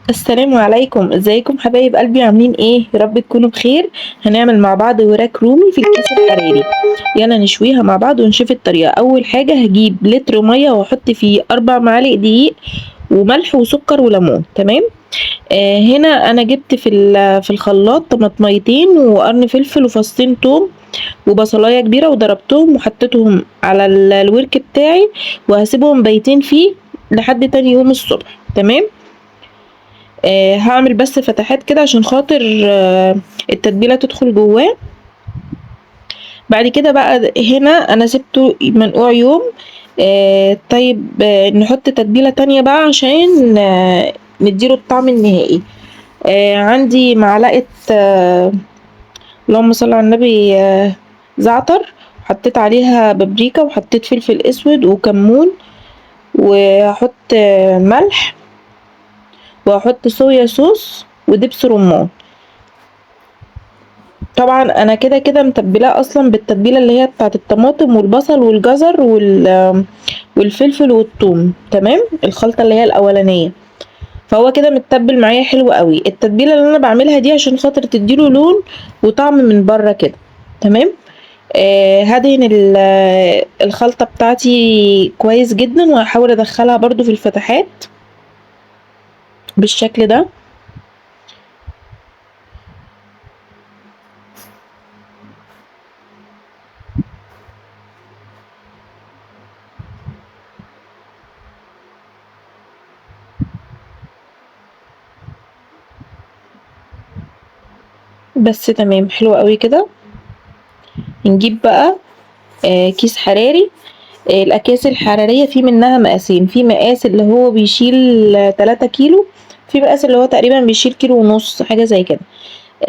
السلام عليكم، ازيكم حبايب قلبي؟ عاملين ايه؟ يا رب تكونوا بخير. هنعمل مع بعض وراك رومي في الكيس الحراري. يلا نشويها مع بعض ونشوف الطريقة. اول حاجة هجيب لتر مية واحط فيه 4 معالق دقيق وملح وسكر وليمون. تمام. هنا انا جبت في الخلاط طماطميتين وقرن فلفل وفصين توم وبصلايه كبيره وضربتهم وحطيتهم على الورك بتاعي، وهسيبهم بايتين فيه لحد تاني يوم الصبح. تمام. هعمل بس فتحات كده عشان خاطر التتبيله تدخل جواه. بعد كده بقى هنا انا سبته منقوع يوم. طيب، نحط تتبيله تانية بقى عشان نديله الطعم النهائي. عندي معلقه، اللهم صل على النبي، زعتر. حطيت عليها بابريكا وحطيت فلفل اسود وكمون، وهحط ملح، وهحط صويا صوص ودبس رمان. طبعا انا كده كده متبلاه اصلا بالتتبيله اللي هي بتاعت الطماطم والبصل والجزر والفلفل والثوم. تمام، الخلطه اللي هي الاولانيه. فهو كده متبل معايا حلو قوي. التتبيله اللي انا بعملها دي عشان خاطر تديله لون وطعم من بره كده. تمام. هدهن الخلطة بتاعتي كويس جدا، وهحاول ادخلها برضو في الفتحات بالشكل ده. بس تمام، حلو قوي كده. نجيب بقى كيس حراري. الاكياس الحرارية في منها مقاسين، في مقاس اللي هو بيشيل 3 كيلو، في مقاس اللي هو تقريبا بيشيل كيلو ونص، حاجة زي كده.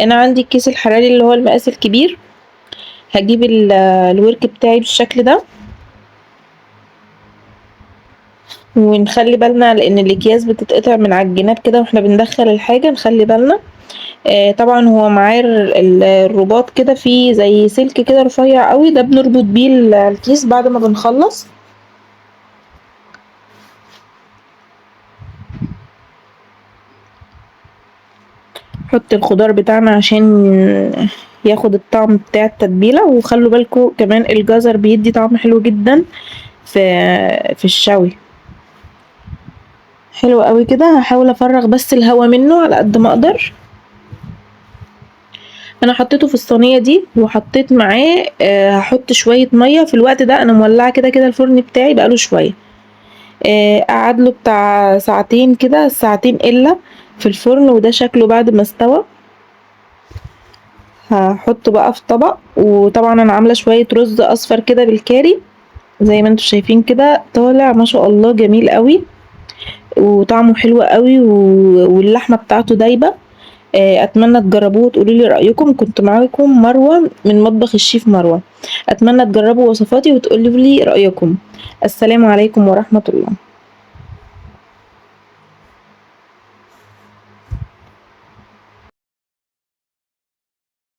انا عندي الكيس الحراري اللي هو المقاس الكبير. هجيب الورك بتاعي بالشكل ده، ونخلي بالنا لان الاكياس بتتقطع من على الجناب كده واحنا بندخل الحاجة، نخلي بالنا. طبعا هو معاه الرباط كده، فيه زي سلك كده رفيع قوي، ده بنربط بيه الكيس بعد ما بنخلص. نحط الخضار بتاعنا عشان ياخد الطعم بتاع التتبيلة. وخلوا بالكم كمان الجزر بيدي طعم حلو جدا في الشوي. حلو قوي كده. هحاول افرغ بس الهوا منه على قد ما اقدر. انا حطيته في الصينيه دي وحطيت معاه هحط شويه ميه في الوقت ده. انا مولعه كده كده الفرن بتاعي بقاله شويه. قعد له بتاع ساعتين كده، ساعتين الا في الفرن. وده شكله بعد ما استوى. هحطه بقى في طبق. وطبعا انا عامله شويه رز اصفر كده بالكاري، زي ما انتم شايفين كده، طالع ما شاء الله جميل قوي وطعمه حلو قوي واللحمه بتاعته دايبه. اتمنى تجربوه وتقولوا لي رايكم. كنت معاكم مروه من مطبخ الشيف مروه. اتمنى تجربوا وصفاتي وتقولوا لي رايكم. السلام عليكم ورحمه الله.